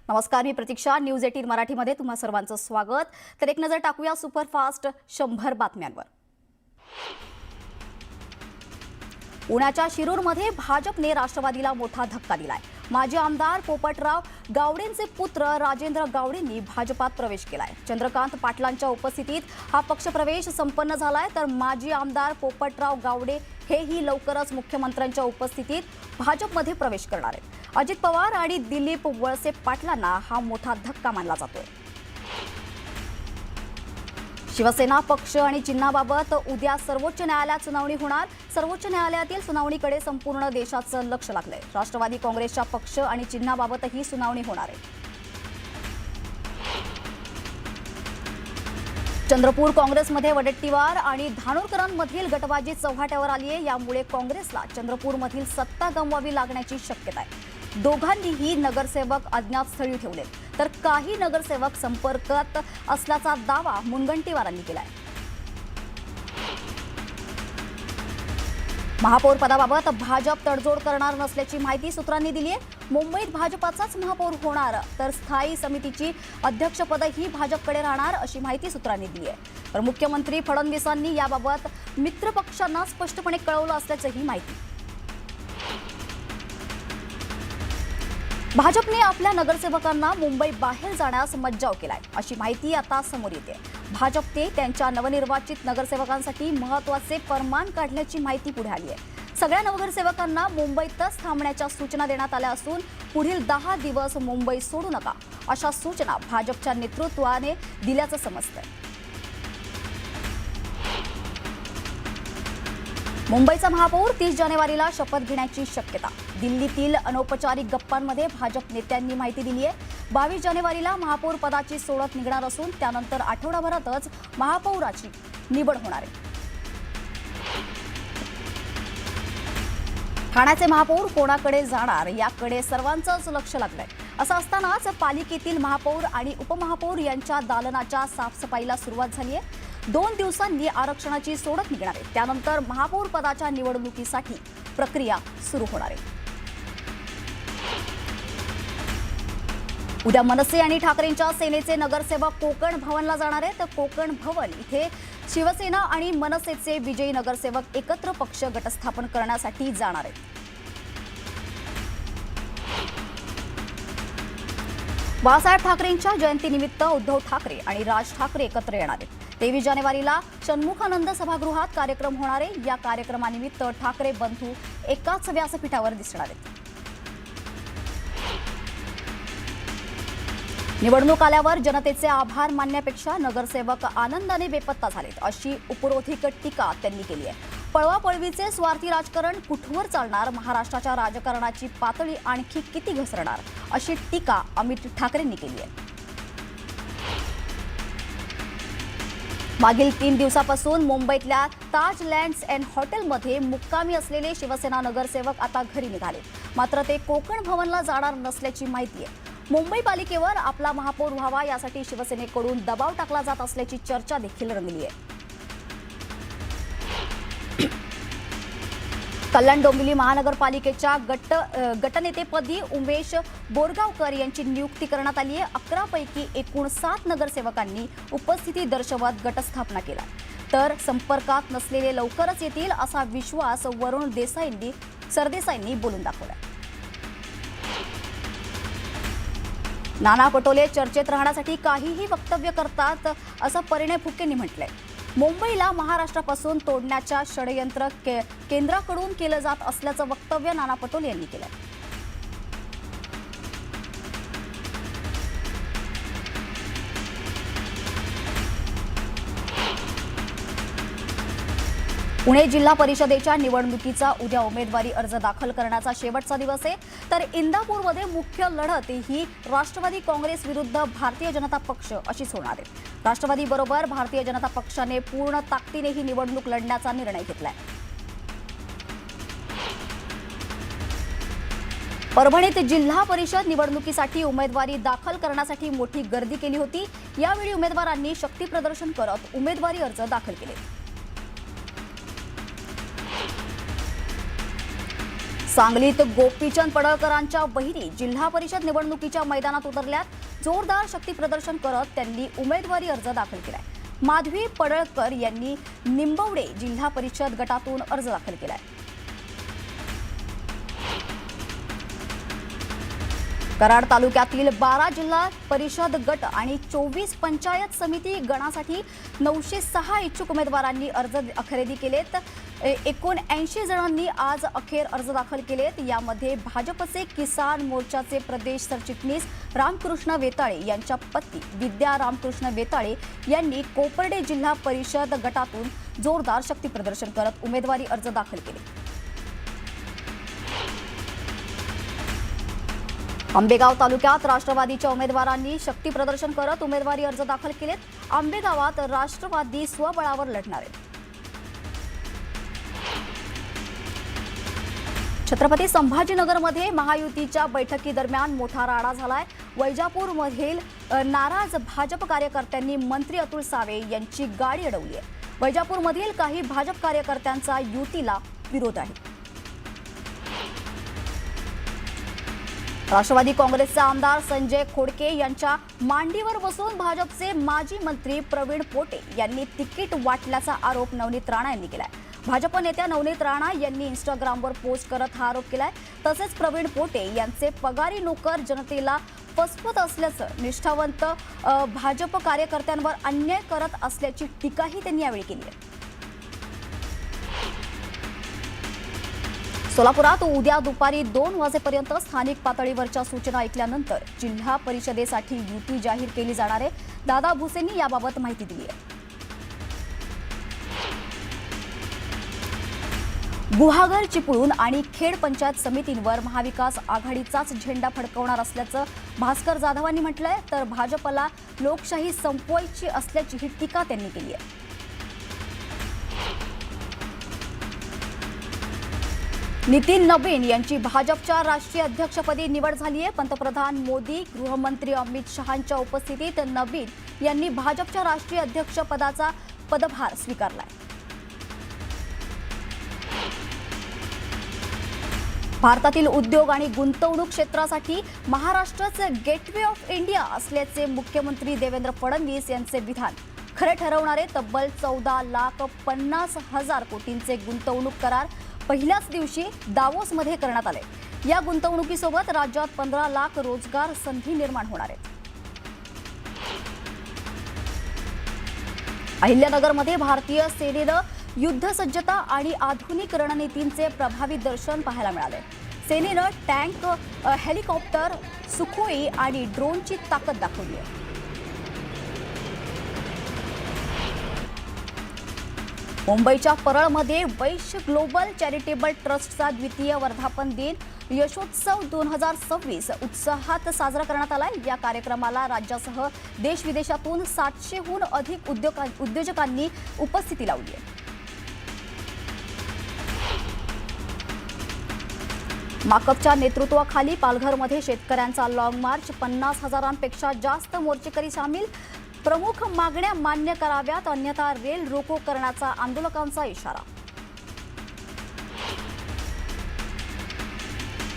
नमस्कार, मी प्रतीक्षा. न्यूज 18 मराठीमध्ये तुम्हा सर्वांचं स्वागत. तर एक नजर टाकूया सुपरफास्ट 100 बातम्यांवर. पुण्याच्या शिरूरमध्ये भाजपने राष्ट्रवादीला मोठा धक्का दिलाय. माजी आमदार पोपटराव गावडेंचे पुत्र राजेंद्र गावडेंनी भाजपात प्रवेश केलाय. चंद्रकांत पाटलांच्या उपस्थितीत हा पक्षप्रवेश संपन्न झालाय. तर माजी आमदार पोपटराव गावडे हेही लवकरच मुख्यमंत्र्यांच्या उपस्थितीत भाजपमध्ये प्रवेश करणार आहेत. अजित पवार आणि दिलीप वळसे पाटलांना हा मोठा धक्का मानला जातोय. शिवसेना पक्ष आणि चिन्हाबाबत उद्या सर्वोच्च न्यायालयात सुनावणी होणार. सर्वोच्च न्यायालयातील सुनावणीकडे संपूर्ण देशाचं लक्ष लागलंय. राष्ट्रवादी काँग्रेसच्या पक्ष आणि चिन्हाबाबतही सुनावणी होणार आहे. चंद्रपूर काँग्रेसमध्ये वडेट्टीवार आणि धानोरकरांमधील गटबाजी चव्हाट्यावर आली आहे. यामुळे काँग्रेसला चंद्रपूरमधील सत्ता गमवावी लागण्याची शक्यता आहे. दोघांनीही नगरसेवक अज्ञात स्थळी ठेवले, तर काही नगरसेवक संपर्कात असल्याचा दावा मुनगंटीवारांनी केलाय. महापौर पदाबाबत भाजप तडजोड करणार नसल्याची माहिती सूत्रांनी दिली आहे. मुंबईत भाजपाचाच महापौर होणार, तर स्थायी समितीची अध्यक्षपदही भाजपकडे राहणार अशी माहिती सूत्रांनी दिली आहे. तर मुख्यमंत्री फडणवीसांनी याबाबत मित्रपक्षांना स्पष्टपणे कळवलं असल्याचंही माहिती. भाजपने आपल्या नगरसेवकांना मुंबई बाहेर जाण्यास मज्जाव केलाय अशी माहिती आता समोर येते. भाजपने त्यांच्या नवनिर्वाचित नगरसेवकांसाठी महत्त्वाचे फरमान काढल्याची माहिती पुढे आली आहे. सगळ्या नगरसेवकांना मुंबईतच थांबण्याच्या सूचना देण्यात आल्या असून पुढील 10 दिवस मुंबई सोडू नका अशा सूचना भाजपच्या नेतृत्वाने दिल्याचं समजतंय. मुंबईचा महापौर 30 जानेवारीला शपथ घेण्याची शक्यता. दिल्लीतील अनौपचारिक गप्पांमध्ये भाजप नेत्यांनी माहिती दिली आहे. 22 जानेवारीला महापौर पदाची सोडत निघणार असून त्यानंतर आठवडाभरातच महापौराची निवड होणार आहे. ठाण्याचे महापौर कोणाकडे जाणार याकडे सर्वांचंच लक्ष लागलंय. असं असतानाच पालिकेतील महापौर आणि उपमहापौर यांच्या दालनाच्या साफसफाईला सुरुवात झाली आहे. 2 दिवसांनी आरक्षणाची सोडत निघणार आहे. त्यानंतर महापौर पदाच्या निवडणुकीसाठी प्रक्रिया सुरू होणार आहे. उद्या मनसे आणि ठाकरेंच्या सेनेचे नगरसेवक कोकण भवनला जाणार आहेत. तर कोकण भवन इथे शिवसेना आणि मनसेचे विजयी नगरसेवक एकत्र पक्ष गटस्थापन करण्यासाठी जाणार आहेत. बाळासाहेब ठाकरेंच्या जयंतीनिमित्त उद्धव ठाकरे आणि राज ठाकरे एकत्र येणार आहेत. 23 जानेवारीला षण्मुखानंद सभागृहात कार्यक्रम होणार आहे. या कार्यक्रमानिमित्त ठाकरे बंधू एकाच व्यासपीठावर दिसणार आहेत. निवडणूक आल्यावर जनतेचे आभार मानण्यापेक्षा नगरसेवक आनंदाने बेपत्ता झालेत अशी उपरोधिक टीका त्यांनी केली आहे. पळवापळवीचे स्वार्थी राजकारण कुठवर चालणार, महाराष्ट्राच्या राजकारणाची पातळी आणखी किती घसरणार अशी टीका अमित ठाकरेंनी केली आहे. मागील 3 दिवसापासून मुंबईतल्या ताज लँड्स अँड हॉटेलमध्ये मुक्कामी असलेले शिवसेना नगरसेवक आता घरी निघाले. मात्र ते कोकण भवनला जाणार नसल्याची माहिती आहे. मुंबई पालिकेवर आपला महापौर व्हावा यासाठी शिवसेनेकडून दबाव टाकला जात असल्याची चर्चा देखील रंगली आहे. कल्याण डोंबिवली महानगरपालिकेच्या गटनेतेपदी उमेश बोरगावकर यांची नियुक्ती करण्यात आली आहे. 11 पैकी एकूण 7 नगरसेवकांनी उपस्थिती दर्शवत गटस्थापना केला. तर संपर्कात नसलेले लवकरच येतील असा विश्वास वरुण सरदेसाईंनी बोलून दाखवला. नाना पटोले चर्चेत राहण्यासाठी काहीही वक्तव्य करतात असं परिणय फुकेंनी म्हटलंय. मुंबईला महाराष्ट्रापासून तोडण्याच्या षडयंत्र केंद्राकडून केलं जात असल्याचं वक्तव्य नाना पटोले यांनी केलं. पुणे जिल्हा परिषदेच्या निवडणुकीचा उद्या उमेदवारी अर्ज दाखल करण्याचा शेवटचा दिवस आहे. तर इंदापूरमध्ये मुख्य लढत ही राष्ट्रवादी काँग्रेस विरुद्ध भारतीय जनता पक्ष अशीच होणार आहे. राष्ट्रवादीबरोबर भारतीय जनता पक्षाने पूर्ण ताकदीने ही निवडणूक लढण्याचा निर्णय घेतलाय. परभणीत जिल्हा परिषद निवडणुकीसाठी उमेदवारी दाखल करण्यासाठी मोठी गर्दी केली होती. यावेळी उमेदवारांनी शक्ती प्रदर्शन करत उमेदवारी अर्ज दाखल केले. सांगलीत गोपीचंद पडळकरांच्या बहिणी जिल्हा परिषद निवडणुकीच्या मैदानात उतरल्यात। जोरदार शक्ती प्रदर्शन करत त्यांनी उमेदवारी अर्ज दाखल केलाय। माधवी पडळकर यांनी निंबवडे जिल्हा परिषद गटातून अर्ज दाखल केलाय। कराड तालुक्यातील 12 जिल्हा परिषद गट आणि 24 पंचायत समिती गणासाठी 906 इच्छुक उमेदवारांनी अर्ज खरेदी केलेत। 79 जणांनी आज अखेर अर्ज दाखल केलेत। यामध्ये भाजपचे किसान मोर्चाचे प्रदेश सरचिटणीस रामकृष्ण वेताळे यांच्या पत्नी विद्या रामकृष्ण वेताळे यांनी कोपर्डे जिल्हा परिषद गटातून जोरदार शक्ती प्रदर्शन करत उमेदवारी अर्ज दाखल केले। आंबेगाव तालुक्यात राष्ट्रवादीच्या उमेदवारांनी शक्ती प्रदर्शन करत उमेदवारी अर्ज दाखल केलेत। आंबेगावात राष्ट्रवादी स्वबळावर लढणार आहे। छत्रपती संभाजीनगरमध्ये महायुतीच्या बैठकीदरम्यान मोठा राडा झालाय। वैजापूरमधील नाराज भाजप कार्यकर्त्यांनी मंत्री अतुल सावे यांची गाडी अडवली आहे। वैजापूरमधील काही भाजप कार्यकर्त्यांचा युतीला विरोध आहे। राष्ट्रवादी काँग्रेसचे आमदार संजय खोडके यांच्या मांडीवर बसून भाजपचे माजी मंत्री प्रवीण पोटे यांनी तिकीट वाटल्याचा आरोप नवनीत राणा यांनी केलाय। भाजप नेत्या नवनीत राणा यांनी इंस्टाग्रामवर पोस्ट करत हा आरोप केलाय। तसेच प्रवीण पोटे यांचे पगारी नोकर जनतेला फसवत असल्याचं, निष्ठावंत भाजप कार्यकर्त्यांवर अन्याय करत असल्याची टीकाही त्यांनी यावेळी केली आहे। सोलापुरात उद्या दुपारी 2 वाजेपर्यंत स्थानिक पातळीवरच्या सूचना ऐकल्यानंतर जिल्हा परिषदेसाठी युती जाहीर केली जाणार आहे। दादा भुसेंनी याबाबत माहिती दिली आहे। गुहागर, चिपळूण आणि खेड पंचायत समितींवर महाविकास आघाडीचाच झेंडा फडकवणार असल्याचं भास्कर जाधवांनी म्हटलंय। तर भाजपला लोकशाही संपवायची असल्याची टीका त्यांनी केली आहे। नितीन नवीन यांची भाजपच्या राष्ट्रीय अध्यक्षपदी निवड झाली आहे। पंतप्रधान मोदी, गृहमंत्री अमित शहांच्या उपस्थितीत नवीन यांनी भाजपच्या राष्ट्रीय अध्यक्षपदाचा पदभार स्वीकारलाय। भारतातील उद्योग आणि गुंतवणूक क्षेत्रासाठी महाराष्ट्रच गेटवे ऑफ इंडिया असल्याचे मुख्यमंत्री देवेंद्र फडणवीस यांचे विधान खरे ठरवणारे तब्बल 14,50,000 कोटींचे गुंतवणूक करार पहिल्याच दिवशी दावोसमध्ये करण्यात आले। या गुंतवणुकीसोबत राज्यात 15 लाख रोजगार संधी निर्माण होणार आहेत। अहिल्यानगरमध्ये भारतीय सेनेनं युद्धसज्जता आणि आधुनिक रणनीतींचे प्रभावी दर्शन पाहायला मिळाले। सेनेनं टँक, हेलिकॉप्टर, सुखोई आणि ड्रोनची ताकद दाखवली आहे। मुंबईच्या परळमध्ये वैश्य ग्लोबल चॅरिटेबल ट्रस्टचा द्वितीय वर्धापन दिन यशोत्सव 2026 उत्साहात साजरा करण्यात आलाय। या कार्यक्रमाला राज्यासह देश विदेशातून 700हून अधिक उद्योजकांनी उपस्थिती लावली आहे। माकपच्या नेतृत्वाखाली पालघरमध्ये शेतकऱ्यांचा लॉंग मार्च, 50,000पेक्षा जास्त मोर्चेकरी सामील। प्रमुख मागण्या मान्य कराव्यात, अन्यथा रेल रोको करण्याचा आंदोलकांचा इशारा।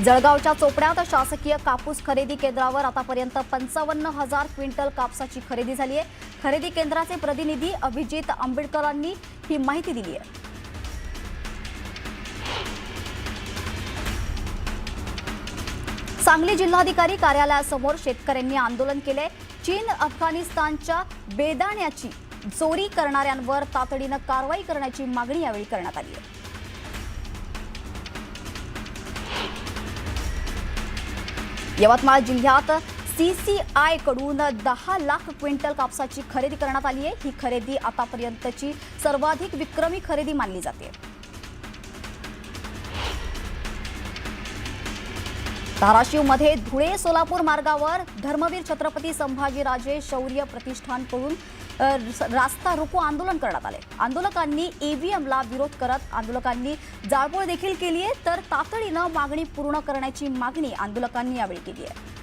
जळगावच्या चोपड्यात शासकीय कापूस खरेदी केंद्रावर आतापर्यंत 55,000 क्विंटल कापसाची खरेदी झाली आहे। खरेदी केंद्राचे प्रतिनिधी अभिजित आंबेडकरांनी ही माहिती दिली आहे। सांगली जिल्हाधिकारी कार्यालयासमोर शेतकऱ्यांनी आंदोलन केले। चीन, अफगाणिस्तानच्या बेदाण्याची चोरी करणाऱ्यांवर तातडीनं कारवाई करण्याची मागणी यावेळी करण्यात आली आहे। यवतमाळ जिल्ह्यात CCI कडून 10 लाख क्विंटल कापसाची खरेदी करण्यात आली आहे। ही खरेदी आतापर्यंतची सर्वाधिक विक्रमी खरेदी मानली जाते। धाराशिवमध्ये धुळे सोलापूर मार्गावर धर्मवीर छत्रपती संभाजीराजे शौर्य प्रतिष्ठानकडून रास्ता रोको आंदोलन करण्यात आले। आंदोलकांनी EVMला विरोध करत आंदोलकांनी जाळपोळ देखील केली आहे। तर तातडीनं मागणी पूर्ण करण्याची मागणी आंदोलकांनी यावेळी केली आहे।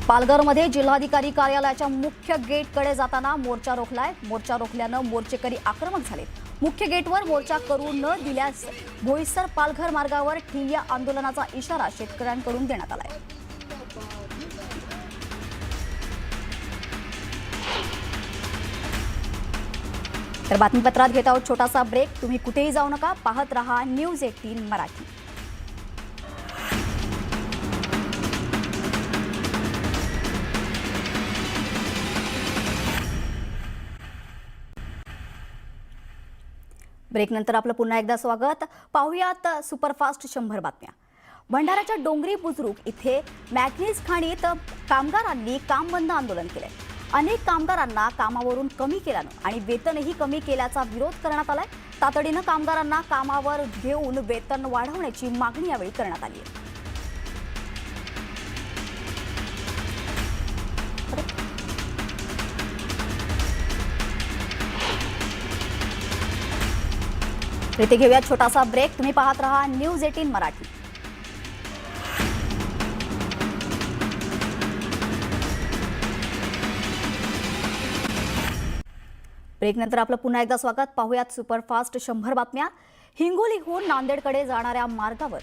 पालघरमध्ये जिल्हाधिकारी कार्यालयाच्या मुख्य गेटकडे जाताना मोर्चा रोखलाय। मोर्चा रोखल्यानं मोर्चेकरी आक्रमक झाले। मुख्य गेटवर मोर्चा करू न दिल्यास बोईसर पालघर मार्गावर ठिय्या आंदोलनाचा इशारा शेतकऱ्यांकडून देण्यात आलाय। तर बातमीपत्रात घेत आहोत छोटासा ब्रेक। तुम्ही कुठेही जाऊ नका, पाहत रहा न्यूज 18 मराठी। ब्रेक नंतर आपलं पुन्हा एकदा स्वागत। पाहुयात सुपरफास्ट 100 बातम्या। भंडाऱ्याच्या डोंगरी बुजुर्ग इथे मॅग्नीज खाणीत कामगारांनी काम बंद आंदोलन केले। अनेक कामगारांना कामावरून कमी केल्यानं आणि वेतनही कमी केल्याचा विरोध करण्यात आलाय। तातडीनं कामगारांना कामावर घेऊन वेतन वाढवण्याची मागणी यावेळी करण्यात आली आहे। इथे घेऊया छोटासा ब्रेक। तुम्ही पाहत रहा न्यूज 18 मराठी। ब्रेक नंतर आपलं पुन्हा एकदा स्वागत। पाहुयात सुपरफास्ट 100 बातम्या। हिंगोलीहून नांदेडकडे जाणाऱ्या मार्गावर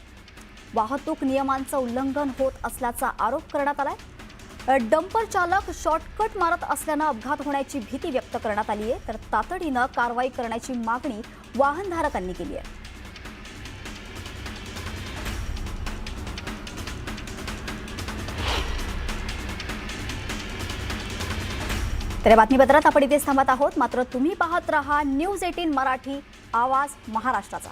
वाहतूक नियमांचं उल्लंघन होत असल्याचा आरोप करण्यात आलाय। डंपर चालक शॉर्टकट मारत असल्यानं अपघात होण्याची भीती व्यक्त करण्यात आली आहे। तर तातडीनं कारवाई करण्याची मागणी वाहनधारकांनी केली आहे। तर बातमीपत्रात आपण इथेच थांबत आहोत, मात्र तुम्ही पाहत रहा न्यूज 18 मराठी, आवाज महाराष्ट्राचा।